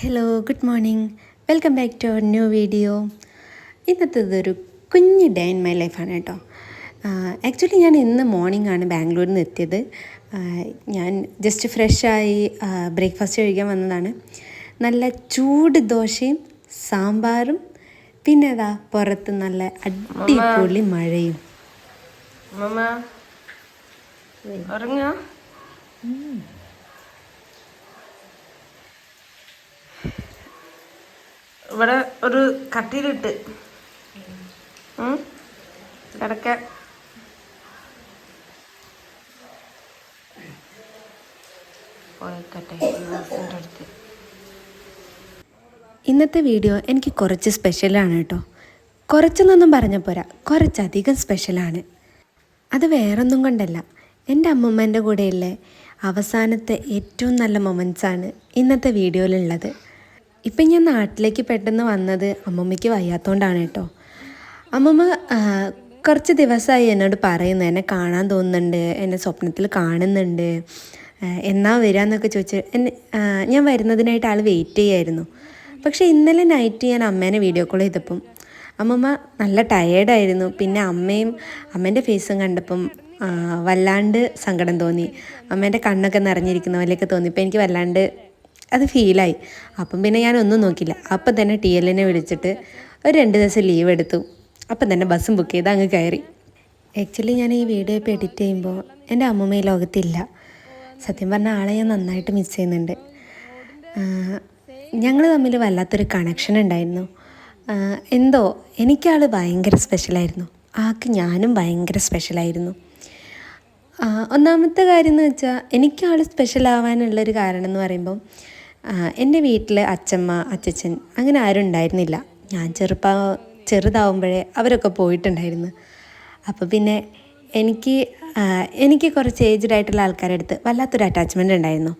Hello good morning welcome back to our new video. ഇന്നത്തേതൊരു കുഞ്ഞ് day in my ലൈഫാണ് കേട്ടോ. ആക്ച്വലി ഞാൻ ഇന്ന് മോർണിംഗ് ആണ് ബാംഗ്ലൂരിൽ നിന്ന് എത്തിയത്. ഞാൻ ജസ്റ്റ് ഫ്രഷായി ബ്രേക്ക്ഫാസ്റ്റ് കഴിക്കാൻ വന്നതാണ്. നല്ല ചൂട് ദോശയും സാമ്പാറും പിന്നെ അതാ പുറത്ത് നല്ല അടിപൊളി മഴയും. ഇവിടെ ഒരു കട്ടിലിട്ട് കിടക്കാൻ. ഇന്നത്തെ വീഡിയോ എനിക്ക് കുറച്ച് സ്പെഷ്യലാണ് കേട്ടോ. കുറച്ചെന്നൊന്നും പറഞ്ഞ പോരാ, കുറച്ചധികം സ്പെഷ്യലാണ്. അത് വേറൊന്നും കൊണ്ടല്ല, എൻ്റെ അമ്മൂമ്മേൻ്റെ കൂടെയുള്ള അവസാനത്തെ ഏറ്റവും നല്ല മൊമെൻറ്റ്സാണ് ഇന്നത്തെ വീഡിയോയിലുള്ളത്. ഇപ്പം ഞാൻ നാട്ടിലേക്ക് പെട്ടെന്ന് വന്നത് അമ്മൂമ്മയ്ക്ക് വയ്യാത്തതുകൊണ്ടാണ് കേട്ടോ. അമ്മൂമ്മ കുറച്ച് ദിവസമായി എന്നോട് പറയുന്നു, എന്നെ കാണാൻ തോന്നുന്നുണ്ട്, എന്നെ സ്വപ്നത്തിൽ കാണുന്നുണ്ട്, എന്നാ വരാമെന്നൊക്കെ ചോദിച്ച് ഞാൻ വരുന്നതിനായിട്ട് ആൾ വെയിറ്റ് ചെയ്യായിരുന്നു. പക്ഷേ ഇന്നലെ നൈറ്റ് ഞാൻ അമ്മേനെ വീഡിയോ കോൾ ചെയ്തപ്പം അമ്മമ്മ നല്ല ടയേർഡായിരുന്നു. പിന്നെ അമ്മേൻ്റെ ഫേസും കണ്ടപ്പം വല്ലാണ്ട് സങ്കടം തോന്നി. അമ്മേൻ്റെ കണ്ണൊക്കെ നിറഞ്ഞിരിക്കുന്ന പോലെയൊക്കെ തോന്നിയപ്പോൾ എനിക്ക് വല്ലാണ്ട് അത് ഫീലായി. അപ്പം പിന്നെ ഞാനൊന്നും നോക്കില്ല, അപ്പം തന്നെ TL-നെ വിളിച്ചിട്ട് ഒരു 2 ദിവസം ലീവ് എടുത്തു. അപ്പം തന്നെ ബസ്സും ബുക്ക് ചെയ്ത് അങ്ങ് കയറി. ആക്ച്വലി ഞാൻ ഈ വീഡിയോ ഇപ്പോൾ എഡിറ്റ് ചെയ്യുമ്പോൾ എൻ്റെ അമ്മൂമ്മ ഈ ലോകത്തില്ല. സത്യം പറഞ്ഞ ആളെ ഞാൻ നന്നായിട്ട് മിസ് ചെയ്യുന്നുണ്ട്. ഞങ്ങൾ തമ്മിൽ വല്ലാത്തൊരു കണക്ഷൻ ഉണ്ടായിരുന്നു. എന്തോ എനിക്കാൾ ഭയങ്കര സ്പെഷ്യലായിരുന്നു, ആൾക്ക് ഞാനും ഭയങ്കര സ്പെഷ്യലായിരുന്നു. ഒന്നാമത്തെ കാര്യം എന്ന് വെച്ചാൽ എനിക്കാൾ സ്പെഷ്യലാവാനുള്ളൊരു കാരണം എന്ന് പറയുമ്പം എൻ്റെ വീട്ടിൽ അച്ചമ്മ അച്ചച്ചൻ അങ്ങനെ ആരും ഉണ്ടായിരുന്നില്ല. ഞാൻ ചെറുതാവുമ്പോഴേ അവരൊക്കെ പോയിട്ടുണ്ടായിരുന്നു. അപ്പോൾ പിന്നെ എനിക്ക് കുറച്ച് ഏജ്ഡ് ആയിട്ടുള്ള ആൾക്കാരുടെ അടുത്ത് വല്ലാത്തൊരു അറ്റാച്ച്മെൻ്റ് ഉണ്ടായിരുന്നു.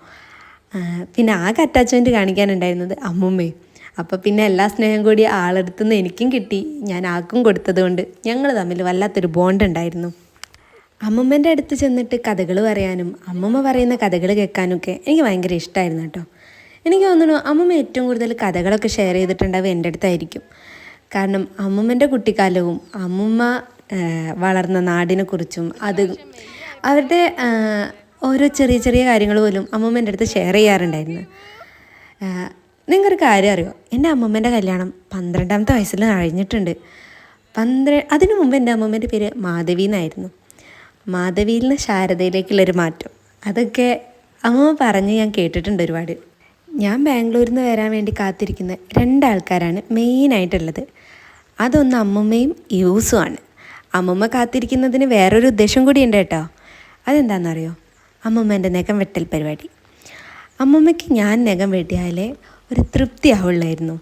പിന്നെ ആകെ അറ്റാച്ച്മെൻറ്റ് കാണിക്കാനുണ്ടായിരുന്നത് അമ്മൂമ്മയും. അപ്പോൾ പിന്നെ എല്ലാ സ്നേഹം കൂടി ആളെടുത്തുനിന്ന് എനിക്കും കിട്ടി, ഞാൻ ആർക്കും കൊടുത്തത് കൊണ്ട് ഞങ്ങൾ തമ്മിൽ വല്ലാത്തൊരു ബോണ്ട് ഉണ്ടായിരുന്നു. അമ്മൂമ്മേൻ്റെ അടുത്ത് ചെന്നിട്ട് കഥകൾ പറയാനും അമ്മൂമ്മ പറയുന്ന കഥകൾ കേൾക്കാനൊക്കെ എനിക്ക് ഭയങ്കര ഇഷ്ടമായിരുന്നു കേട്ടോ. എനിക്ക് തോന്നുന്നു അമ്മൂമ്മ ഏറ്റവും കൂടുതൽ കഥകളൊക്കെ ഷെയർ ചെയ്തിട്ടുണ്ടാവുക എൻ്റെ അടുത്തായിരിക്കും. കാരണം അമ്മൂമ്മേൻ്റെ കുട്ടിക്കാലവും അമ്മൂമ്മ വളർന്ന നാടിനെക്കുറിച്ചും അവരുടെ ഓരോ ചെറിയ ചെറിയ കാര്യങ്ങൾ പോലും അമ്മൂമ്മേൻ്റെ അടുത്ത് ഷെയർ ചെയ്യാറുണ്ടായിരുന്നു. നിങ്ങൾക്കൊരു കാര്യം അറിയോ, എൻ്റെ അമ്മൂമ്മേൻ്റെ കല്യാണം 12ാമത്തെ വയസ്സിൽ കഴിഞ്ഞിട്ടുണ്ട്. അതിനു മുമ്പ് എൻ്റെ അമ്മൂമ്മേൻ്റെ പേര് മാധവി എന്നായിരുന്നു. മാധവിയിൽ നിന്ന് ശാരദയിലേക്കുള്ളൊരു മാറ്റം, അതൊക്കെ അമ്മ പറഞ്ഞ് ഞാൻ കേട്ടിട്ടുണ്ട് ഒരുപാട്. ഞാൻ ബാംഗ്ലൂരിൽ നിന്ന് വരാൻ വേണ്ടി കാത്തിരിക്കുന്ന 2 ആൾക്കാരാണ് മെയിനായിട്ടുള്ളത്. അതൊന്ന് അമ്മൂമ്മയും യൂസുമാണ്. അമ്മൂമ്മ കാത്തിരിക്കുന്നതിന് വേറൊരു ഉദ്ദേശം കൂടി ഉണ്ട് കേട്ടോ. അതെന്താണെന്നറിയോ, അമ്മൂമ്മേൻ്റെ നഖം വെട്ടൽ പരിപാടി. അമ്മൂമ്മയ്ക്ക് ഞാൻ നഖം വെട്ടിയാലേ ഒരു തൃപ്തി ആവുള്ളായിരുന്നു.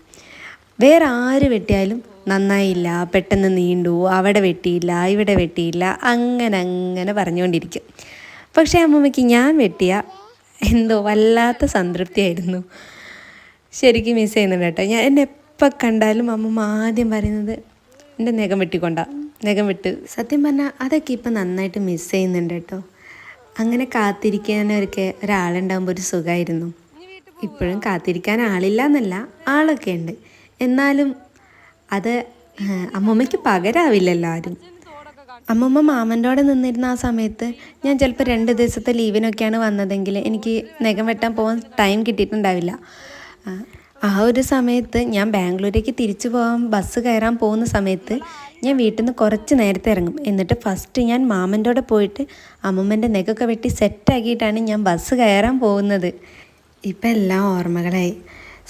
വേറെ ആര് വെട്ടിയാലും നന്നായില്ല, പെട്ടെന്ന് നീണ്ടു, അവിടെ വെട്ടിയില്ല, ഇവിടെ വെട്ടിയില്ല, അങ്ങനെ പറഞ്ഞുകൊണ്ടിരിക്കും. പക്ഷേ അമ്മൂമ്മയ്ക്ക് ഞാൻ വെട്ടിയ എന്തോ വല്ലാത്ത സംതൃപ്തിയായിരുന്നു. ശരിക്കും മിസ് ചെയ്യുന്നുണ്ട് കേട്ടോ. എന്നെ എപ്പോൾ കണ്ടാലും അമ്മൂമ്മ ആദ്യം പറയുന്നത് എൻ്റെ നഖം നഖം വെട്ട്. സത്യം പറഞ്ഞാൽ അതൊക്കെ ഇപ്പം നന്നായിട്ട് മിസ് ചെയ്യുന്നുണ്ട് കേട്ടോ. അങ്ങനെ കാത്തിരിക്കാനൊക്കെ ഒരാളുണ്ടാകുമ്പോൾ ഒരു സുഖമായിരുന്നു. ഇപ്പോഴും കാത്തിരിക്കാൻ ആളില്ല എന്നല്ല, ആളൊക്കെ ഉണ്ട്. എന്നാലും അത് അമ്മൂമ്മയ്ക്ക് പകരാവില്ലല്ലോ ആരും. അമ്മൂമ്മ മാമൻ്റെ കൂടെ നിന്നിരുന്ന ആ സമയത്ത് ഞാൻ ചിലപ്പോൾ 2 ദിവസത്തെ ലീവിനൊക്കെയാണ് വന്നതെങ്കിൽ എനിക്ക് നഖം വെട്ടാൻ പോകാൻ ടൈം കിട്ടിയിട്ടുണ്ടാവില്ല. ആ ഒരു സമയത്ത് ഞാൻ ബാംഗ്ലൂരേക്ക് തിരിച്ചു പോകാൻ ബസ് കയറാൻ പോകുന്ന സമയത്ത് ഞാൻ വീട്ടിൽ നിന്ന് കുറച്ച് നേരത്തെ ഇറങ്ങും. എന്നിട്ട് ഫസ്റ്റ് ഞാൻ മാമൻ്റെ കൂടെ പോയിട്ട് അമ്മൂമ്മേൻ്റെ നഖമൊക്കെ വെട്ടി സെറ്റാക്കിയിട്ടാണ് ഞാൻ ബസ് കയറാൻ പോകുന്നത്. ഇപ്പം എല്ലാം ഓർമ്മകളായി.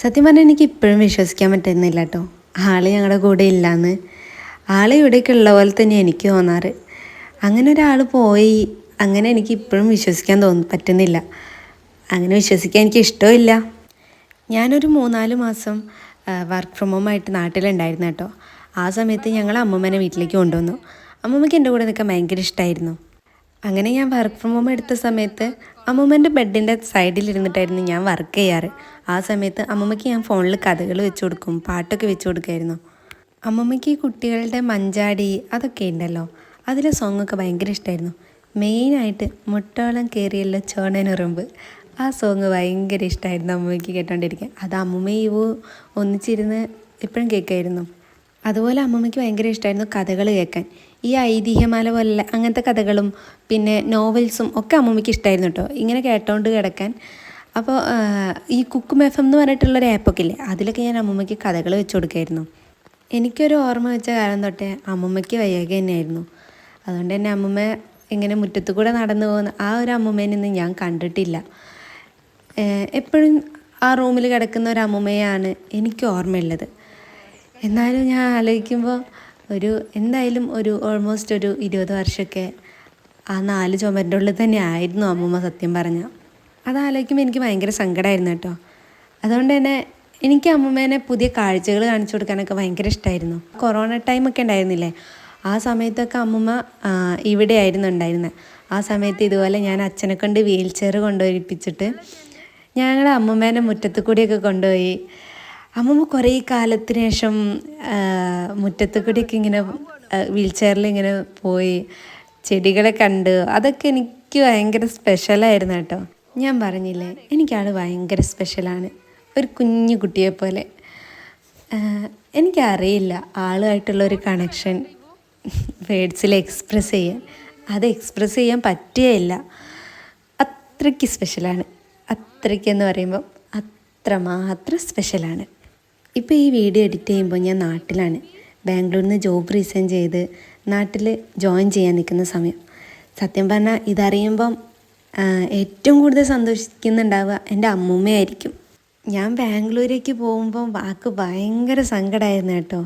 സത്യം പറഞ്ഞാൽ എനിക്ക് ഇപ്പോഴും വിശ്വസിക്കാൻ പറ്റുന്നില്ല കേട്ടോ, ആള് ഞങ്ങളുടെ കൂടെ ഇല്ലയെന്ന്. ആൾ ഇവിടേക്ക് ഉള്ള പോലെ തന്നെ എനിക്ക് തോന്നാറ്. അങ്ങനെ ഒരാൾ പോയി, അങ്ങനെ എനിക്ക് ഇപ്പോഴും വിശ്വസിക്കാൻ പറ്റുന്നില്ല. അങ്ങനെ വിശ്വസിക്കാൻ എനിക്ക് ഇഷ്ടമില്ല. ഞാനൊരു 3-4 മാസം വർക്ക് ഫ്രം ഹോം ആയിട്ട് നാട്ടിലുണ്ടായിരുന്നു കേട്ടോ. ആ സമയത്ത് ഞങ്ങൾ അമ്മൂമ്മേനെ വീട്ടിലേക്ക് കൊണ്ടുവന്നു. അമ്മൂമ്മയ്ക്ക് എൻ്റെ കൂടെ നിൽക്കാൻ ഭയങ്കര ഇഷ്ടമായിരുന്നു. അങ്ങനെ ഞാൻ വർക്ക് ഫ്രം ഹോം എടുത്ത സമയത്ത് അമ്മൂമ്മേൻ്റെ ബെഡിൻ്റെ സൈഡിലിരുന്നിട്ടായിരുന്നു ഞാൻ വർക്ക് ചെയ്യാറ്. ആ സമയത്ത് അമ്മൂമ്മയ്ക്ക് ഞാൻ ഫോണിൽ കഥകൾ വെച്ച് കൊടുക്കും, പാട്ടൊക്കെ വെച്ച് കൊടുക്കുമായിരുന്നു. അമ്മൂമ്മയ്ക്ക് ഈ കുട്ടികളുടെ മഞ്ചാടി അതൊക്കെ ഉണ്ടല്ലോ, അതിലെ സോങ്ങൊക്കെ ഭയങ്കര ഇഷ്ടമായിരുന്നു. മെയിനായിട്ട് മുട്ടോളം കയറിയല്ലോ ചോണനുറുമ്പ്, ആ സോങ് ഭയങ്കര ഇഷ്ടമായിരുന്നു അമ്മൂമ്മയ്ക്ക് കേട്ടോണ്ടിരിക്കാൻ. അത് അമ്മൂമ്മയും ഇവ ഒന്നിച്ചിരുന്ന് എപ്പോഴും കേൾക്കുമായിരുന്നു. അതുപോലെ അമ്മൂമ്മയ്ക്ക് ഭയങ്കര ഇഷ്ടമായിരുന്നു കഥകൾ കേൾക്കാൻ. ഈ ഐതിഹ്യമാല പോലുള്ള അങ്ങനത്തെ കഥകളും പിന്നെ നോവൽസും ഒക്കെ അമ്മൂമ്മയ്ക്ക് ഇഷ്ടമായിരുന്നു കേട്ടോ, ഇങ്ങനെ കേട്ടോണ്ട് കിടക്കാൻ. അപ്പോൾ ഈ കുക്കും എഫ് എം എന്ന് പറഞ്ഞിട്ടുള്ളൊരു ആപ്പൊക്കെ ഇല്ലേ, അതിലൊക്കെ ഞാൻ അമ്മൂമ്മയ്ക്ക് കഥകൾ വെച്ച് കൊടുക്കുമായിരുന്നു. എനിക്കൊരു ഓർമ്മ വെച്ച കാലം തൊട്ടേ അമ്മൂമ്മയ്ക്ക് വയ്യായ്ക തന്നെയായിരുന്നു. അതുകൊണ്ട് തന്നെ അമ്മൂമ്മ ഇങ്ങനെ മുറ്റത്ത് കൂടെ നടന്നു പോകുന്ന ആ ഒരു അമ്മൂമ്മേനൊന്നും ഞാൻ കണ്ടിട്ടില്ല. എപ്പോഴും ആ റൂമിൽ കിടക്കുന്ന ഒരു അമ്മൂമ്മയാണ് എനിക്ക് ഓർമ്മയുള്ളത്. എന്നാലും ഞാൻ ആലോചിക്കുമ്പോൾ എന്തായാലും ഓൾമോസ്റ്റ് ഒരു 20 വർഷമൊക്കെ ആ 4 ചുമരിൻ്റെ ഉള്ളിൽ തന്നെ ആയിരുന്നു അമ്മൂമ്മ സത്യം പറഞ്ഞാൽ. അതാലോചിക്കുമ്പോൾ എനിക്ക് ഭയങ്കര സങ്കടമായിരുന്നു കേട്ടോ. അതുകൊണ്ട് തന്നെ എനിക്ക് അമ്മൂമ്മേനെ പുതിയ കാഴ്ചകൾ കാണിച്ചു കൊടുക്കാനൊക്കെ ഭയങ്കര ഇഷ്ടമായിരുന്നു. കൊറോണ ടൈമൊക്കെ ഉണ്ടായിരുന്നില്ലേ, ആ സമയത്തൊക്കെ അമ്മൂമ്മ ഇവിടെ ആയിരുന്നു ഉണ്ടായിരുന്നത്. ആ സമയത്ത് ഇതുപോലെ ഞാൻ അച്ഛനെ കൊണ്ട് വീൽ ചെയർ കൊണ്ടുപോയിപ്പിച്ചിട്ട് ഞങ്ങളുടെ അമ്മൂമ്മേനെ മുറ്റത്ത് കൂടിയൊക്കെ കൊണ്ടുപോയി. അമ്മൂമ്മ കുറേ കാലത്തിന് ശേഷം മുറ്റത്ത് കൂടിയൊക്കെ ഇങ്ങനെ വീൽ ചെയറിൽ ഇങ്ങനെ പോയി ചെടികളെ കണ്ട്, അതൊക്കെ എനിക്ക് ഭയങ്കര സ്പെഷ്യലായിരുന്നു കേട്ടോ. ഞാൻ പറഞ്ഞില്ലേ, എനിക്കാൾ ഭയങ്കര സ്പെഷ്യലാണ്, ഒരു കുഞ്ഞു കുട്ടിയെപ്പോലെ. എനിക്കറിയില്ല ആളുമായിട്ടുള്ളൊരു കണക്ഷൻ വേർഡ്സിൽ എക്സ്പ്രസ് ചെയ്യാൻ, അത് എക്സ്പ്രസ് ചെയ്യാൻ പറ്റുകയില്ല. അത്രയ്ക്ക് സ്പെഷ്യലാണ്. അത്രയ്ക്കെന്ന് പറയുമ്പം അത്രമാത്രം സ്പെഷ്യലാണ്. ഇപ്പോൾ ഈ വീഡിയോ എഡിറ്റ് ചെയ്യുമ്പോൾ ഞാൻ നാട്ടിലാണ്. ബാംഗ്ലൂരിൽ നിന്ന് ജോബ് റിസൈൻ ചെയ്ത് നാട്ടിൽ ജോയിൻ ചെയ്യാൻ നിൽക്കുന്ന സമയം. സത്യം പറഞ്ഞാൽ ഇതറിയുമ്പം ഏറ്റവും കൂടുതൽ സന്തോഷിക്കുന്നുണ്ടാവുക എൻ്റെ അമ്മൂമ്മയായിരിക്കും. ഞാൻ ബാംഗ്ലൂരേക്ക് പോകുമ്പം വാക്ക് ഭയങ്കര സങ്കടമായിരുന്നു കേട്ടോ.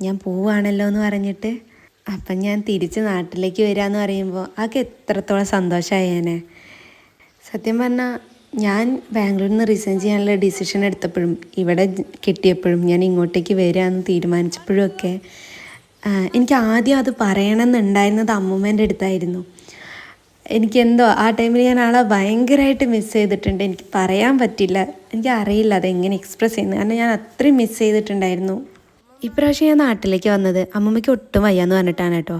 ഞാൻ പോവുകയാണല്ലോ എന്ന് പറഞ്ഞിട്ട്. അപ്പം ഞാൻ തിരിച്ച് നാട്ടിലേക്ക് വരികയെന്ന് പറയുമ്പോൾ ആൾക്ക് എത്രത്തോളം സന്തോഷമായേനെ. സത്യം പറഞ്ഞാൽ ഞാൻ ബാംഗ്ലൂരിൽ നിന്ന് റിസൈൻ ചെയ്യാനുള്ള ഡിസിഷൻ എടുത്തപ്പോഴും ഇവിടെ കിട്ടിയപ്പോഴും ഞാൻ ഇങ്ങോട്ടേക്ക് വരികയെന്ന് തീരുമാനിച്ചപ്പോഴും ഒക്കെ എനിക്ക് ആദ്യം അത് പറയണമെന്നുണ്ടായിരുന്നത് അമ്മൂമ്മേൻ്റെ അടുത്തായിരുന്നു. എനിക്കെന്തോ ആ ടൈമിൽ ഞാൻ ആളെ ഭയങ്കരമായിട്ട് മിസ് ചെയ്തിട്ടുണ്ട്. എനിക്ക് പറയാൻ പറ്റില്ല, എനിക്കറിയില്ല അതെങ്ങനെ എക്സ്പ്രസ് ചെയ്യുന്നത്, കാരണം ഞാൻ അത്രയും മിസ് ചെയ്തിട്ടുണ്ടായിരുന്നു. ഇപ്രാവശ്യം ഞാൻ നാട്ടിലേക്ക് വന്നത് അമ്മൂമ്മയ്ക്ക് ഒട്ടും വയ്യാന്ന് പറഞ്ഞിട്ടാണ് കേട്ടോ.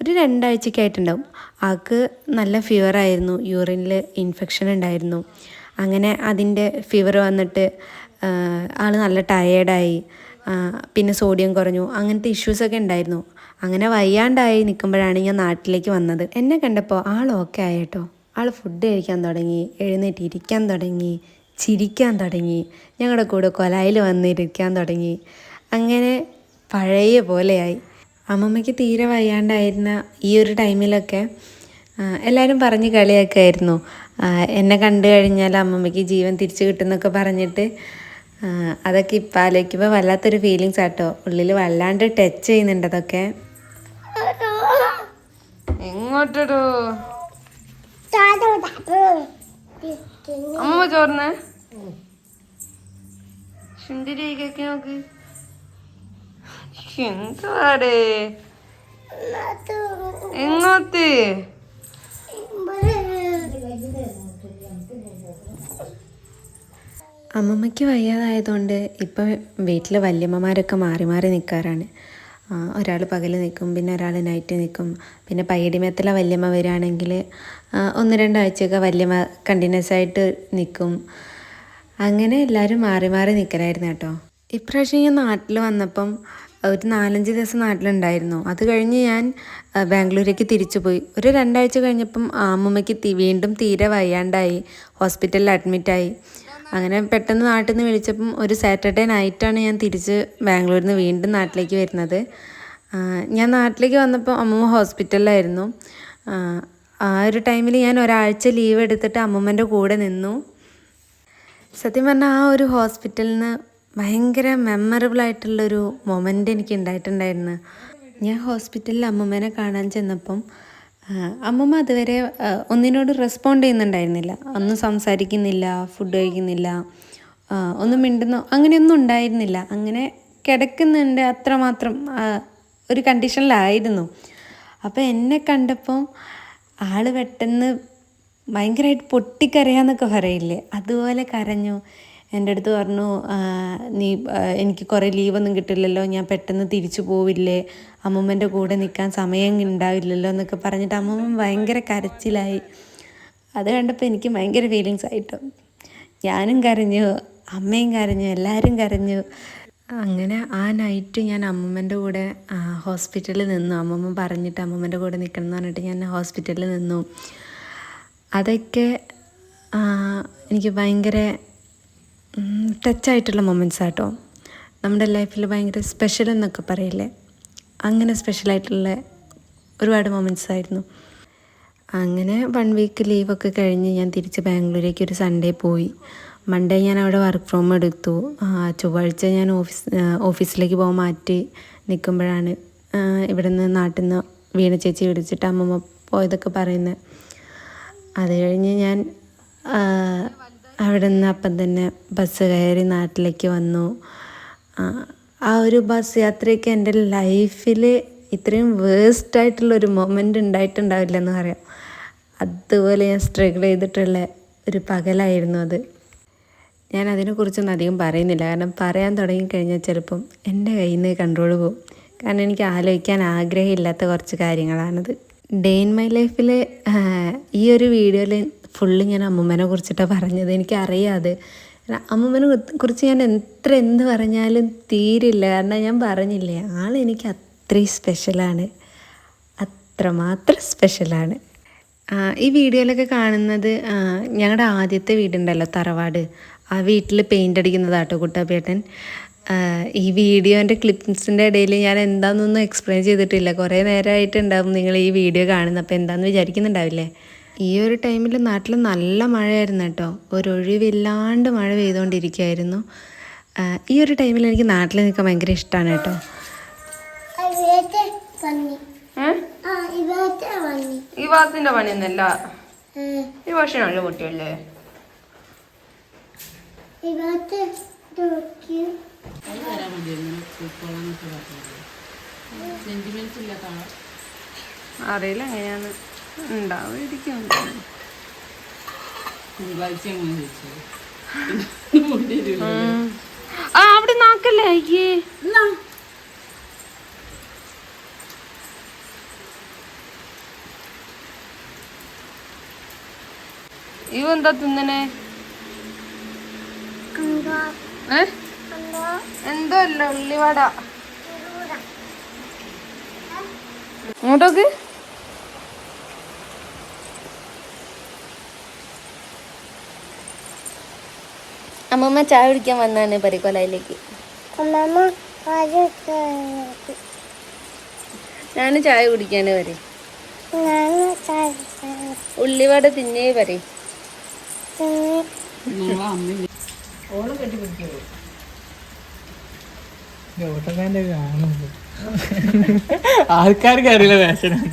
ഒരു 2 ആഴ്ചയ്ക്കായിട്ടുണ്ടാവും. ആൾക്ക് നല്ല ഫീവറായിരുന്നു, യൂറിനിൽ ഇൻഫെക്ഷൻ ഉണ്ടായിരുന്നു. അങ്ങനെ അതിൻ്റെ ഫീവർ വന്നിട്ട് ആൾ നല്ല ടയേർഡായി, പിന്നെ സോഡിയം കുറഞ്ഞു, അങ്ങനത്തെ ഇഷ്യൂസൊക്കെ ഉണ്ടായിരുന്നു. അങ്ങനെ വയ്യാണ്ടായി നിൽക്കുമ്പോഴാണ് ഞാൻ നാട്ടിലേക്ക് വന്നത്. എന്നെ കണ്ടപ്പോൾ ആൾ ഓക്കെ ആയി കേട്ടോ. ആൾ ഫുഡ് കഴിക്കാൻ തുടങ്ങി, എഴുന്നേറ്റ് ഇരിക്കാൻ തുടങ്ങി, ചിരിക്കാൻ തുടങ്ങി, ഞങ്ങളുടെ കൂടെ കൊലായിൽ വന്നിരിക്കാൻ തുടങ്ങി. അങ്ങനെ പഴയ പോലെയായി. അമ്മമ്മയ്ക്ക് തീരെ വയ്യാണ്ടായിരുന്ന ഈ ഒരു ടൈമിലൊക്കെ എല്ലാവരും പറഞ്ഞ് കളിയാക്കുമായിരുന്നു. എന്നെ കണ്ടു കഴിഞ്ഞാൽ അമ്മമ്മയ്ക്ക് ജീവൻ തിരിച്ചു കിട്ടുമെന്നൊക്കെ പറഞ്ഞിട്ട്. അതൊക്കെ ഇപ്പം ആലോചിക്കുമ്പോൾ വല്ലാത്തൊരു ഫീലിങ്സ് ആട്ടോ, ഉള്ളിൽ വല്ലാണ്ട് ടച്ച് ചെയ്യുന്നുണ്ട് അതൊക്കെ. എങ്ങോട്ടോ അമ്മ ചോർന്ന് സുന്ദരിയൊക്കെ നോക്ക്. എന്താടേ എങ്ങോട്ട്? അമ്മമ്മയ്ക്ക് വയ്യാതായതുകൊണ്ട് ഇപ്പം വീട്ടിൽ വല്യമ്മമാരൊക്കെ മാറി മാറി നിൽക്കാറാണ്. ഒരാൾ പകൽ നിൽക്കും, പിന്നെ ഒരാൾ നൈറ്റ് നിൽക്കും. പിന്നെ പയ്യടിമേത്തല വല്യമ്മ വരികയാണെങ്കിൽ 1-2 ആഴ്ചയൊക്കെ വല്യമ്മ കണ്ടിന്യൂസ് ആയിട്ട് നിൽക്കും. അങ്ങനെ എല്ലാവരും മാറി മാറി നിൽക്കലായിരുന്നു കേട്ടോ. ഇപ്രാവശ്യം ഞാൻ നാട്ടിൽ വന്നപ്പം ഒരു 4-5 ദിവസം നാട്ടിലുണ്ടായിരുന്നു. അത് കഴിഞ്ഞ് ഞാൻ ബാംഗ്ലൂരേക്ക് തിരിച്ചു പോയി. ഒരു 2 ആഴ്ച കഴിഞ്ഞപ്പം അമ്മമ്മയ്ക്ക് വീണ്ടും തീരെ വയ്യാണ്ടായി, ഹോസ്പിറ്റലിൽ അഡ്മിറ്റായി. അങ്ങനെ പെട്ടെന്ന് നാട്ടിൽ നിന്ന് വിളിച്ചപ്പം ഒരു സാറ്റർഡേ നൈറ്റാണ് ഞാൻ തിരിച്ച് ബാംഗ്ലൂരിൽ നിന്ന് വീണ്ടും നാട്ടിലേക്ക് വരുന്നത്. ഞാൻ നാട്ടിലേക്ക് വന്നപ്പോൾ അമ്മമ്മ ഹോസ്പിറ്റലിലായിരുന്നു. ആ ഒരു ടൈമിൽ ഞാൻ ഒരാഴ്ച ലീവ് എടുത്തിട്ട് അമ്മമ്മേൻ്റെ കൂടെ നിന്നു. സത്യം പറഞ്ഞാൽ ആ ഒരു ഹോസ്പിറ്റലിൽ നിന്ന് ഭയങ്കര മെമ്മറബിളായിട്ടുള്ളൊരു മൊമെൻ്റ് എനിക്ക് ഉണ്ടായിട്ടുണ്ടായിരുന്നു. ഞാൻ ഹോസ്പിറ്റലിൽ അമ്മമ്മേനെ കാണാൻ ചെന്നപ്പം അമ്മമ്മ അതുവരെ ഒന്നിനോട് റെസ്പോണ്ട് ചെയ്യുന്നുണ്ടായിരുന്നില്ല. ഒന്നും സംസാരിക്കുന്നില്ല, ഫുഡ് കഴിക്കുന്നില്ല, ഒന്നും മിണ്ടുന്നു, അങ്ങനെയൊന്നും ഉണ്ടായിരുന്നില്ല. അങ്ങനെ കിടക്കുന്നുണ്ട്, അത്രമാത്രം ഒരു കണ്ടീഷനിലായിരുന്നു. അപ്പോൾ എന്നെ കണ്ടപ്പോൾ ആൾ പെട്ടെന്ന് ഭയങ്കരമായിട്ട് പൊട്ടിക്കരയാന്നൊക്കെ പറയില്ലേ, അതുപോലെ കരഞ്ഞു. എൻ്റെ അടുത്ത് പറഞ്ഞു, എനിക്ക് കുറേ ലീവൊന്നും കിട്ടില്ലല്ലോ, ഞാൻ പെട്ടെന്ന് തിരിച്ചു പോവില്ലേ, അമ്മമ്മേൻ്റെ കൂടെ നിൽക്കാൻ സമയം ഉണ്ടാവില്ലല്ലോ എന്നൊക്കെ പറഞ്ഞിട്ട് അമ്മമ്മ ഭയങ്കര കരച്ചിലായി. അത് കണ്ടപ്പോൾ എനിക്ക് ഭയങ്കര ഫീലിങ്സ് ആയിട്ടോ. ഞാനും കരഞ്ഞു, അമ്മയും കരഞ്ഞു, എല്ലാവരും കരഞ്ഞു. അങ്ങനെ ആ നൈറ്റ് ഞാൻ അമ്മൂമ്മൻ്റെ കൂടെ ഹോസ്പിറ്റലിൽ നിന്നു. അമ്മൂമ്മ പറഞ്ഞിട്ട് അമ്മൂമ്മൻ്റെ കൂടെ നിൽക്കണം എന്ന് പറഞ്ഞിട്ട് ഞാൻ ഹോസ്പിറ്റലിൽ നിന്നു. അതൊക്കെ എനിക്ക് ഭയങ്കര ടച്ചായിട്ടുള്ള മൊമെൻറ്റ്സ് ആട്ടോ. നമ്മുടെ ലൈഫിൽ ഭയങ്കര സ്പെഷ്യൽ എന്നൊക്കെ പറയില്ലേ, അങ്ങനെ സ്പെഷ്യലായിട്ടുള്ള ഒരുപാട് മൊമെൻറ്റ്സ് ആയിരുന്നു. അങ്ങനെ 1 വീക്ക് ലീവൊക്കെ കഴിഞ്ഞ് ഞാൻ തിരിച്ച് ബാംഗ്ലൂരേക്ക് ഒരു സൺഡേ പോയി. മൺഡേ ഞാൻ അവിടെ വർക്ക് ഫ്രോം എടുത്തു. ചൊവ്വാഴ്ച ഞാൻ ഓഫീസിലേക്ക് പോകാൻ മാറ്റി നിൽക്കുമ്പോഴാണ് ഇവിടെ നിന്ന് നാട്ടിൽ നിന്ന് വീണ ചേച്ചി വിളിച്ചിട്ട് അമ്മമ്മ പോയതൊക്കെ പറയുന്നത്. അത് കഴിഞ്ഞ് ഞാൻ അവിടെ നിന്ന് അപ്പം തന്നെ ബസ് കയറി നാട്ടിലേക്ക് വന്നു. ആ ഒരു ബസ് യാത്രയൊക്കെ എൻ്റെ ലൈഫിൽ ഇത്രയും വേസ്റ്റായിട്ടുള്ളൊരു മൊമെൻ്റ് ഉണ്ടായിട്ടുണ്ടാവില്ലെന്ന് പറയാം. അതുപോലെ ഞാൻ സ്ട്രഗിൾ ചെയ്തിട്ടുള്ള ഒരു പകലായിരുന്നു അത്. ഞാൻ അതിനെക്കുറിച്ചൊന്നും അധികം പറയുന്നില്ല, കാരണം പറയാൻ തുടങ്ങിക്കഴിഞ്ഞാൽ ചിലപ്പം എൻ്റെ കയ്യിൽ നിന്ന് കൺട്രോൾ പോകും. കാരണം എനിക്ക് ആലോചിക്കാൻ ആഗ്രഹമില്ലാത്ത കുറച്ച് കാര്യങ്ങളാണത്. ഡേ ഇൻ മൈ ലൈഫിൽ ഈ ഒരു വീഡിയോയിൽ ഫുള്ള് ഞാൻ അമ്മൂമ്മനെ കുറിച്ചിട്ടാണ് പറഞ്ഞത്. എനിക്കറിയാം അത്. അമ്മൂമ്മനെ കുറിച്ച് ഞാൻ എന്ത് പറഞ്ഞാലും തീരില്ല. കാരണം ഞാൻ പറഞ്ഞില്ലേ, ആളെനിക്ക് അത്രയും സ്പെഷ്യലാണ്, അത്രമാത്രം സ്പെഷ്യലാണ്. ഈ വീഡിയോയിലൊക്കെ കാണുന്നത് ഞങ്ങളുടെ ആദ്യത്തെ വീടുണ്ടല്ലോ, തറവാട്, ആ വീട്ടിൽ പെയിൻ്റ് അടിക്കുന്നതാട്ടോ കുട്ടാപ്പേട്ടൻ. ഈ വീഡിയോൻ്റെ ക്ലിപ്സിൻ്റെ ഇടയിൽ ഞാൻ എന്താണെന്നൊന്നും എക്സ്പ്ലെയിൻ ചെയ്തിട്ടില്ല. കുറേ നേരമായിട്ടുണ്ടാവും നിങ്ങൾ ഈ വീഡിയോ കാണുന്നത്, അപ്പോൾ എന്താണെന്ന് വിചാരിക്കുന്നുണ്ടാവില്ലേ. ഈ ഒരു ടൈമിൽ നാട്ടിൽ നല്ല മഴയായിരുന്നു കേട്ടോ, ഒരൊഴിവില്ലാണ്ട് മഴ പെയ്തുകൊണ്ടിരിക്കുകയായിരുന്നു. ഈ ഒരു ടൈമിൽ എനിക്ക് നാട്ടിൽ നിൽക്കാൻ ഭയങ്കര ഇഷ്ടമാണ് കേട്ടോ. ഈ ഭാഗത്തിന്റെ പണിയൊന്നല്ല, ഈ വർഷം നല്ല കുട്ടിയല്ലേ. അറിയില്ല എങ്ങനെയാന്ന് ഉണ്ടാവുമായിരിക്കും. അവിടെ നാക്കല്ലേ അയ്യേ. ഇവെന്താ തിന്നണേ? എന്തോ അല്ല, ഉള്ളിവട. ഇങ്ങോട്ടോക്ക്. അമ്മമ്മ ചായ കുടിക്കാൻ വന്നാണ് പരിക്കൊലയിലേക്ക്. ഞാൻ ചായ കുടിക്കാന് പറയും. ഉള്ളിവട തിന്നേ പറയും. ആൾക്കാർക്ക് അറിയില്ല വേഷനാണ്.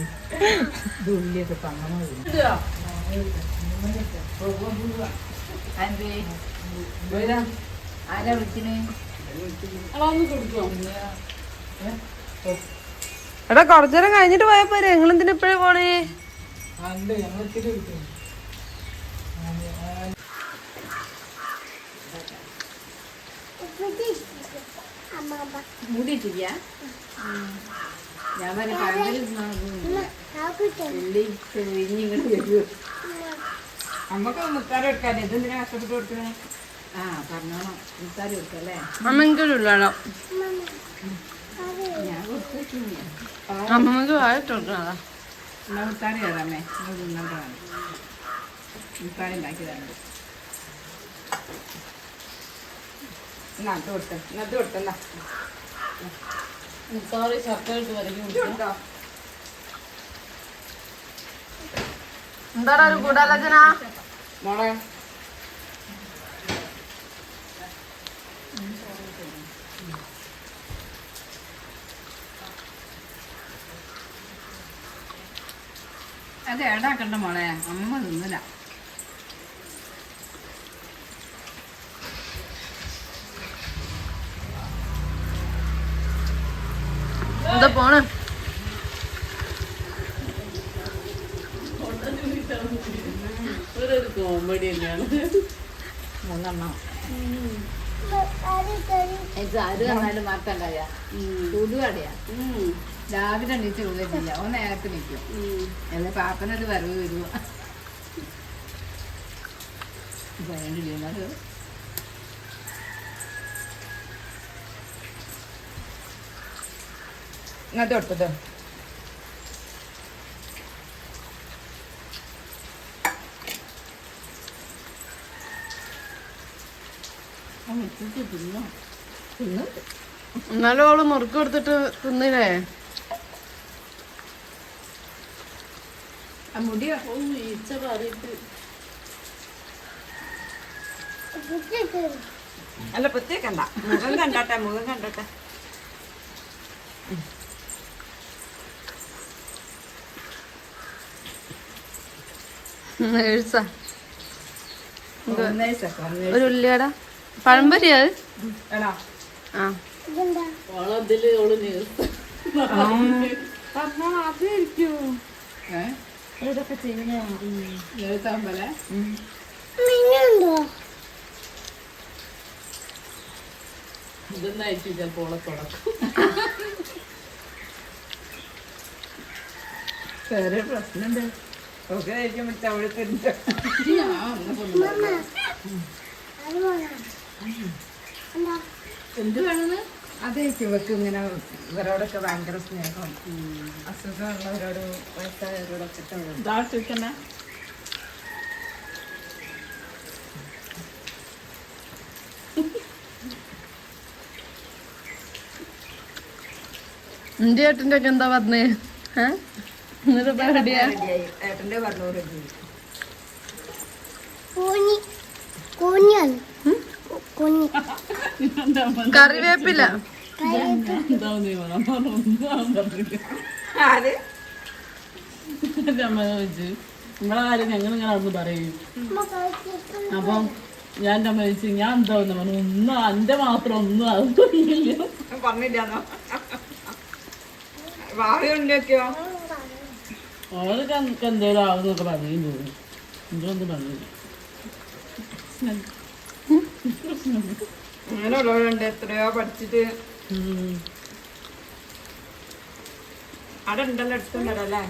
എടാ കുറച്ചേരം കഴിഞ്ഞിട്ട് പോയാ പോരെ, നിങ്ങൾ എന്തിനാ ഇപ്പഴേ പോണേ? മൂടിയിട്ടില്ല. ഞാൻ പറഞ്ഞ ഇങ്ങോട്ട് വരൂ. നമ്മക്ക് മുത്താരം എടുക്കാല്ലേ, ഇതെന്തിനാ കഷ്ടപ്പെട്ട് കൊടുക്കണേ? ആ പറഞ്ഞോളാം, മുത്താരം എടുക്കല്ലേ. അമ്മയ്ക്കൊരുള്ളോ ഞാൻ കൊടുത്തു. അമ്മക്ക് വായിട്ടോട്ടാ. എന്നാ മുത്താരം ഏതാമേ, നിങ്ങൾ തിന്നേണ്ടതാണ്. മുത്താരം ഉണ്ടാക്കിയതാണ്. നട്ട് കൊടുത്ത നട്ട് കൊടുത്തല്ല. മുത്താറ് ശർക്കര വരയ്ക്കും. എന്താണ് ഒരു ഗൂഢാലോചന മോളെ? അത് ഏടാക്കണ്ട മോളെ, അമ്മ തിന്നില്ല. എന്താ പോണ്? കോമഡി തന്നെയാണ്. 3 എണ്ണം ആര് വന്നാലും മാറ്റണ്ടായ ചൂടുകടയാ. രാവിലെ എണീച്ച് കൊള്ളില്ല, 1 നേരത്ത് നിൽക്കും. അല്ലെ പാപ്പനൊരു വരവ് വരുക. ഇങ്ങനത്തെ കൊടുത്തത് എന്നാലും അവള് മുറുക്ക് കൊടുത്തിട്ട് തിന്നില്ലേ? ആ മുടിയോ അല്ല പ്രത്യേകണ്ട മുഖം കണ്ടോട്ടെ മുഖം കണ്ടോട്ടെ. എഴുസാ ഒരു ഉള്ളിയട പഴംപൊരിയാ അത്? എടാ ആ ഇതൊക്കെ ചെയ്യുന്നേ ഇതൊന്നായിട്ട് ചിലപ്പോൾ തുടക്കും. വേറെ പ്രശ്നമുണ്ട് ഒക്കെ കഴിക്കുമ്പോൾ അവിടെ എന്ത് വേണമെന്ന് അതായിരിക്കും ഇവർക്ക് ഇങ്ങനെ ഇവരോടൊക്കെ ഭയങ്കര സ്നേഹം. അസുഖമുള്ളവരോട് വയസ്സായവരോടൊക്കെ തന്നെ എന്റെ ഏട്ടൻ്റെ ഒക്കെ എന്താ പറഞ്ഞേ? എന്നിട്ട് റെഡിയാ? ഏട്ടൻ്റെ പറഞ്ഞു കറിവേപ്പില ആര് നമ്മളെ കാര്യം ഞങ്ങൾ ഇങ്ങനെ അവിടുന്ന് പറയും. അപ്പം ഞാൻ എൻ്റെ അമ്മ ചോദിച്ചു ഞാൻ എന്താന്ന് പറഞ്ഞു. ഒന്നും എൻ്റെ മാത്രം ഒന്നും അറിയില്ല. പറഞ്ഞില്ലാന്നോ? ഭാവി ഉണ്ടാക്കിയോ? അവർക്ക് എനിക്ക് എന്തേലും ആവുന്നൊക്കെ പറയുകയും തോന്നി. എന്തൊന്നും പറഞ്ഞില്ല. അങ്ങനെ ഉള്ളവരുണ്ട് എത്രയോ പഠിച്ചിട്ട് അവിടെ ഉണ്ടല്ലോ എടുത്തുണ്ടല്ലോ അല്ലേ?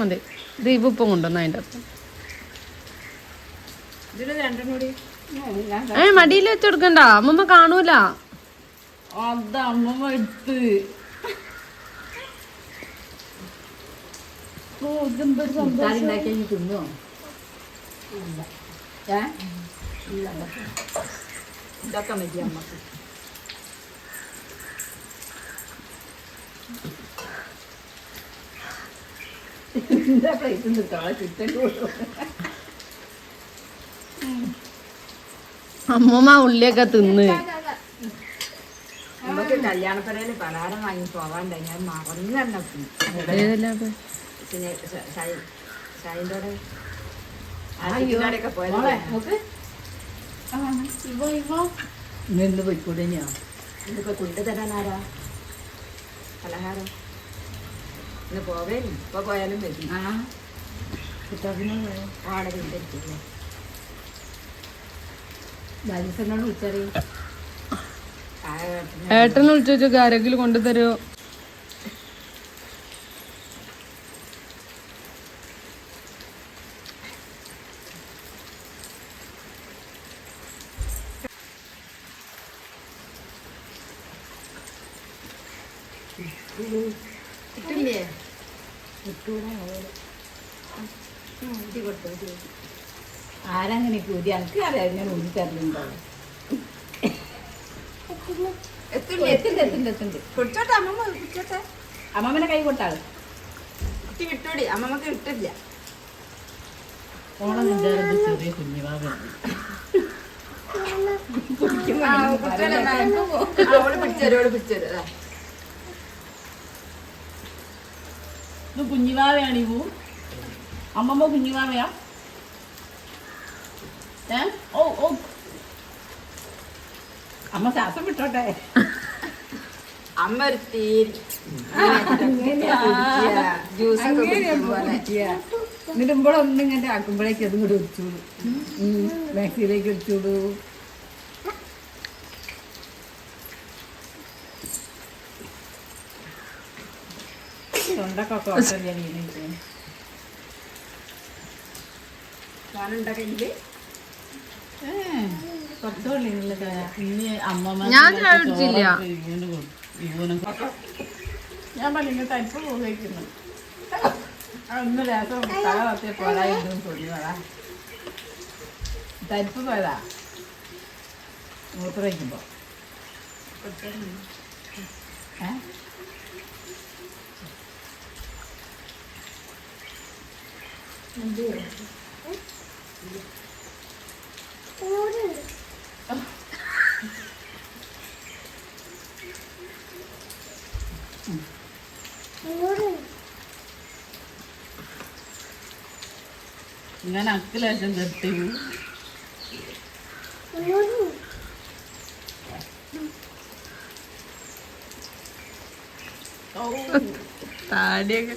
മതി. ദീപുപ്പം കൊണ്ടുവന്ന അതിൻ്റെ അർത്ഥം. ഇതിന് രണ്ടെണ്ണം കൂടി മടിയിൽ വെച്ച് കൊടുക്കണ്ട, അമ്മമ്മ കാണൂല. അത് അമ്മമ്മ എടുത്ത് തിന്നോ? ഇതൊക്കെ മതി അമ്മക്ക്. എന്താ പ്ലേറ്റ് നിൽക്കാം ചിക്കൻ അമ്മമ്മ ഉള്ളിയൊക്കെ തിന്ന്. നമുക്ക് കല്യാണപ്പരയില് പലഹാരം വാങ്ങി പോവാണ്ടായി. ഞാൻ മറന്നു പിന്നെ ഷൈൻ്റെ പോയത് നിന്ന് പോയിക്കൂടെ ഞാൻ ഇതിപ്പോ കൊണ്ടുതരാനാരാ പലഹാരം? ഇന്ന് പോവേലും ഇപ്പൊ പോയാലും വരും. വാടക ഇല്ലേ ബാലിസനോട് വിളിച്ചറി. ഏട്ടനെ വിളിച്ചു വെച്ചോ ആരെങ്കിലും കൊണ്ടുതരുമോ? കിട്ടില്ലേ? ആരങ്ങനെ കൂടി എനിക്ക് അറിയാം. ഇങ്ങനെ ഊതി തരലുണ്ടോ? എത്തുണ്ട് കുടിച്ചോട്ടെ അമ്മമ്മ കുടിച്ചോട്ടെ. അമ്മമ്മനെ കൈ കൊട്ടാള് കുട്ടി വിട്ടോടി. അമ്മമ്മക്ക് വിട്ടില്ല. ഓണം വിചാരം ചെറിയ കുഞ്ഞുവാവാണ്. ഇത് കുഞ്ഞുവാവയാണ് ഇവു. അമ്മമ്മ കുഞ്ഞുവാവയാ? ഓ ഓ അമ്മ ശ്വാസം വിട്ടോട്ടെ. അമ്മ ഒരു തീരി എന്നിടുമ്പോഴൊന്നും ഇങ്ങനെ ആക്കുമ്പോഴേക്ക് അതും കൂടെ ഒഴിച്ചോളൂ. മാക്സിയിലേക്ക് ഒഴിച്ചോളൂ. തൊണ്ടൊക്കെ സാധനമുണ്ടാക്കിയെങ്കിൽ കുറച്ചുള്ളില്ല ഇനി അമ്മമ്മ ഞാൻ ചായ കുടിച്ചില്ല. ഞാൻ പറഞ്ഞു തരിപ്പ് പോകേക്കുന്നു. ഒന്ന് രസം തല കുറച്ച് പോരായിരുന്നു തോന്നിയതാ. തരിപ്പ് പോയതാ മൂത്ര വയ്ക്കുമ്പോ. ഞാൻ അക്കിലേശം കെട്ടി താടിയൊക്കെ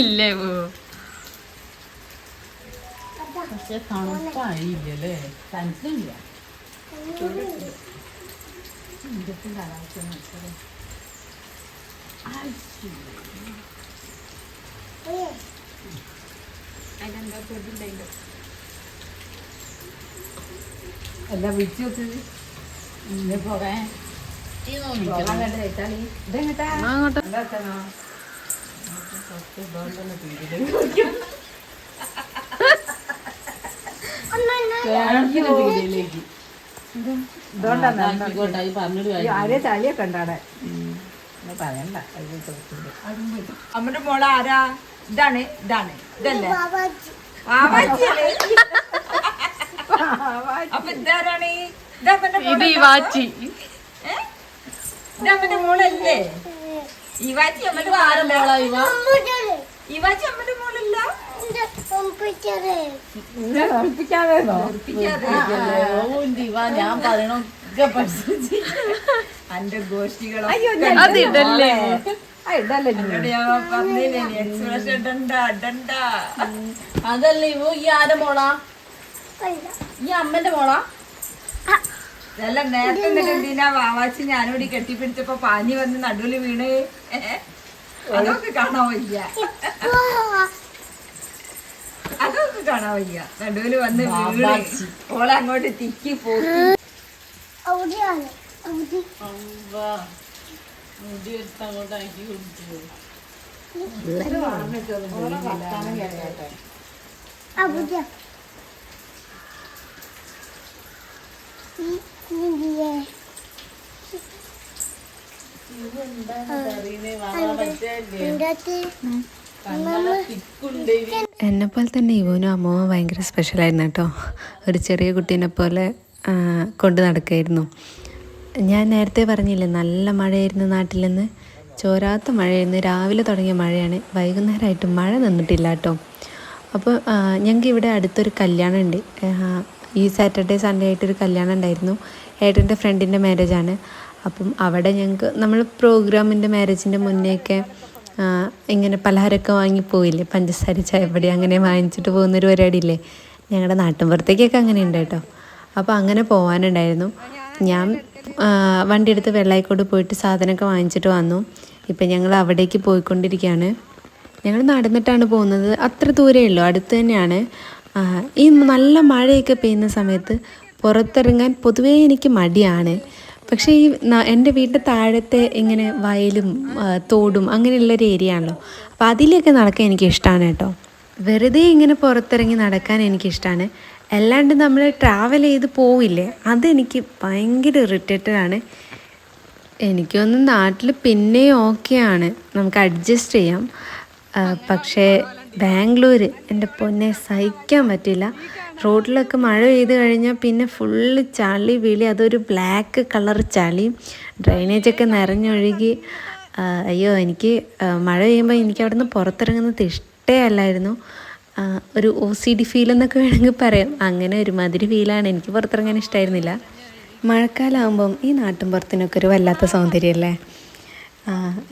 ഇല്ലേ പോ. പക്ഷെ തണുപ്പായില്ലേ? തണുപ്പില്ല. എല്ലാം വിളിച്ചു നോക്ക്. പോകാൻ ഇതെങ്ങട്ടാ അങ്ങോട്ട് എന്താ ആരെ ചളിയൊക്കെ ഉണ്ടാടെ പറയണ്ട. അമ്മന്റെ മോളെ ആരാ? ഇതാണ് ഇതാണ് ഇതല്ലേ വാവാച്ചിയല്ലേ? അപ്പൊ ഇതാരാണ്? ഇത് ഈ വാച്ചി. ഇതമ്മന്റെ മോളല്ലേ? ഈ വാച്ചി അമ്മന്റെ മോളല്ല. ഈ വാച്ചി അമ്മന്റെ മോളല്ല. ഞാൻ പറയണൊക്കെ പഠിച്ചു അന്റെ ഗോഷ്ടികളോ അതിടല്ലേ? പറഞ്ഞില്ലേ എക്സ്പ്രഷൻ ഇടണ്ട ഇടണ്ട. അതല്ല ഇവ ഈ ആരെ മോളാ? ഈ അമ്മന്റെ മോളാ? ഇതെല്ലാം നേരത്തെ എന്നിട്ട് എന്തിനാ വാവാച്ചി ഞാനോടി കെട്ടിപ്പിടിച്ചപ്പോ പാനി വന്ന് നടുവില് വീണ് അതൊക്കെ കാണാൻ വയ്യ. അതൊക്കെ കാണാൻ വയ്യ. നടുവില് വന്ന് വീണ് ഓളെ അങ്ങോട്ട് തിക്കി പോയി. മുടി എടുത്ത് അങ്ങോട്ട് ആക്കി കൊടുത്തു. എന്നെപ്പോലെ തന്നെ ഇവനും അമ്മവും ഭയങ്കര സ്പെഷ്യലായിരുന്നു കേട്ടോ. ഒരു ചെറിയ കുട്ടീനെ പോലെ കൊണ്ട് നടക്കായിരുന്നു. ഞാൻ നേരത്തെ പറഞ്ഞില്ലേ നല്ല മഴയായിരുന്നു നാട്ടിലെന്ന്. ചോരാത്ത മഴയായിരുന്നു. രാവിലെ തുടങ്ങിയ മഴയാണ്. വൈകുന്നേരമായിട്ട് മഴ നിന്നിട്ടില്ല കേട്ടോ. അപ്പോൾ ഞങ്ങൾക്ക് ഇവിടെ അടുത്തൊരു കല്യാണം ഉണ്ട്. ഈ സാറ്റർഡേ സൺഡേ ആയിട്ടൊരു കല്യാണം ഉണ്ടായിരുന്നു. ഏട്ടൻ്റെ ഫ്രണ്ടിൻ്റെ മാരേജാണ്. അപ്പം അവിടെ ഞങ്ങൾക്ക് നമ്മൾ പ്രോഗ്രാമിൻ്റെ മാരേജിൻ്റെ മുന്നേയൊക്കെ ഇങ്ങനെ പലഹാരമൊക്കെ വാങ്ങിപ്പോയില്ലേ, പഞ്ചസാര ചായപ്പൊടി അങ്ങനെ വാങ്ങിച്ചിട്ട് പോകുന്നൊരു പരിപാടിയില്ലേ, ഞങ്ങളുടെ നാട്ടിൻപുറത്തേക്കൊക്കെ അങ്ങനെ ഉണ്ട് കേട്ടോ. അപ്പോൾ അങ്ങനെ പോകാനുണ്ടായിരുന്നു. ഞാൻ വണ്ടി എടുത്ത് വെള്ളായിക്കോട് പോയിട്ട് സാധനമൊക്കെ വാങ്ങിച്ചിട്ട് വന്നു. ഇപ്പം ഞങ്ങൾ അവിടേക്ക് പോയിക്കൊണ്ടിരിക്കുകയാണ്. ഞങ്ങൾ നടന്നിട്ടാണ് പോകുന്നത്. അത്ര ദൂരമേ ഉള്ളൂ, അടുത്ത് തന്നെയാണ്. ഈ നല്ല മഴയൊക്കെ പെയ്യുന്ന സമയത്ത് പുറത്തിറങ്ങാൻ പൊതുവേ എനിക്ക് മടിയാണ്. പക്ഷേ ഈ എൻ്റെ വീട്ടിൽ താഴത്തെ ഇങ്ങനെ വയലും തോടും അങ്ങനെയുള്ളൊരു ഏരിയ ആണല്ലോ. അപ്പോൾ അതിലൊക്കെ നടക്കാൻ എനിക്കിഷ്ടമാണ് കേട്ടോ. വെറുതെ ഇങ്ങനെ പുറത്തിറങ്ങി നടക്കാൻ എനിക്കിഷ്ടമാണ്. അല്ലാണ്ട് നമ്മൾ ട്രാവൽ ചെയ്ത് പോവില്ലേ, അതെനിക്ക് ഭയങ്കര ഇറിറ്റേറ്റഡാണ്. എനിക്കൊന്നും നാട്ടിൽ പിന്നെയും ഓക്കെയാണ്, നമുക്ക് അഡ്ജസ്റ്റ് ചെയ്യാം. പക്ഷേ ബാംഗ്ലൂർ എൻ്റെ പൊന്നെ സഹിക്കാൻ പറ്റില്ല. റോഡിലൊക്കെ മഴ പെയ്ത് കഴിഞ്ഞാൽ പിന്നെ ഫുള്ള് ചളി വിളി, അതൊരു ബ്ലാക്ക് കളർ ചളി, ഡ്രൈനേജൊക്കെ നിറഞ്ഞൊഴുകി. അയ്യോ, എനിക്ക് മഴ പെയ്യുമ്പോൾ എനിക്ക് അവിടെ നിന്ന് പുറത്തിറങ്ങുന്നത് ഇഷ്ടേ അല്ലായിരുന്നു. ഒരു OCD ഫീൽ എന്നൊക്കെ വേണമെങ്കിൽ പറയാം. അങ്ങനെ ഒരുമാതിരി ഫീലാണ്. എനിക്ക് പുറത്തിറങ്ങാൻ ഇഷ്ടമായിരുന്നില്ല. മഴക്കാലമാകുമ്പം ഈ നാട്ടിൻപുറത്തിനൊക്കെ ഒരു വല്ലാത്ത സൗന്ദര്യമല്ലേ.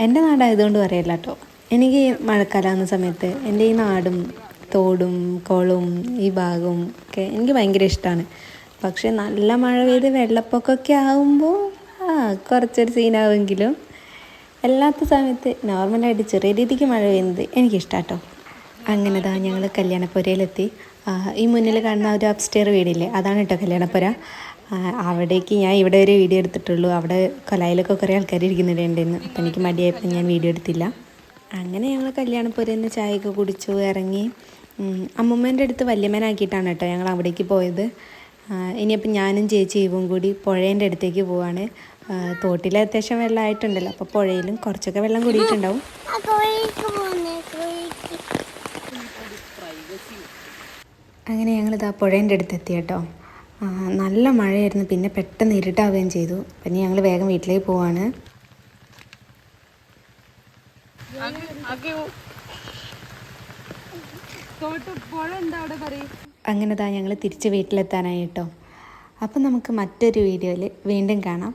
എൻ്റെ നാടായതുകൊണ്ട് പറയല്ല കേട്ടോ. എനിക്ക് മഴക്കാലമാകുന്ന സമയത്ത് എൻ്റെ ഈ നാടും തോടും കുളവും ഈ ഭാഗവും ഒക്കെ എനിക്ക് ഭയങ്കര ഇഷ്ടമാണ്. പക്ഷേ നല്ല മഴ പെയ്ത് വെള്ളപ്പൊക്കമൊക്കെ ആകുമ്പോൾ കുറച്ചൊരു സീനാവുമെങ്കിലും അല്ലാത്ത സമയത്ത് നോർമലായിട്ട് ചെറിയ രീതിക്ക് മഴ പെയ്യുന്നത് എനിക്കിഷ്ടമാണ് കേട്ടോ. അങ്ങനെ ഞങ്ങൾ കല്യാണപ്പുരയിലെത്തി. ഈ മുന്നിൽ കാണുന്ന ഒരു അപ്സ്റ്റെയർ വീടില്ലേ, അതാണ് കേട്ടോ കല്യാണപ്പുര. അവിടേക്ക് ഞാൻ ഇവിടെ ഒരു വീഡിയോ എടുത്തിട്ടുള്ളൂ. അവിടെ കൊലായിലൊക്കെ കുറേ ആൾക്കാർ ഇരിക്കുന്നുണ്ടായിരുന്നു. അപ്പം എനിക്ക് മടിയായപ്പോൾ ഞാൻ വീഡിയോ എടുത്തില്ല. അങ്ങനെ ഞങ്ങൾ കല്യാണപ്പുരയിൽ നിന്ന് ചായയൊക്കെ കുടിച്ചു ഇറങ്ങി. അമ്മൂമ്മേൻ്റെ അടുത്ത് വല്യമ്മനാക്കിയിട്ടാണ് കേട്ടോ ഞങ്ങൾ അവിടേക്ക് പോയത്. ഇനിയപ്പം ഞാനും ചേച്ചി ഇവും കൂടി പുഴേൻ്റെ അടുത്തേക്ക് പോവാണ്. തോട്ടിൽ അത്യാവശ്യം വെള്ളമായിട്ടുണ്ടല്ലോ, അപ്പോൾ പുഴയിലും കുറച്ചൊക്കെ വെള്ളം കൂടിയിട്ടുണ്ടാവും. അങ്ങനെ ഞങ്ങളിതാ പുഴേൻ്റെ അടുത്തെത്തി കേട്ടോ. നല്ല മഴയായിരുന്നു, പിന്നെ പെട്ടെന്ന് ഇരുട്ടാവുകയും ചെയ്തു. പിന്നെ ഞങ്ങൾ വേഗം വീട്ടിലേക്ക് പോവാണ്. അങ്ങനെ ഞങ്ങൾ തിരിച്ച് വീട്ടിലെത്താനായി കേട്ടോ. അപ്പം നമുക്ക് മറ്റൊരു വീഡിയോയിൽ വീണ്ടും കാണാം.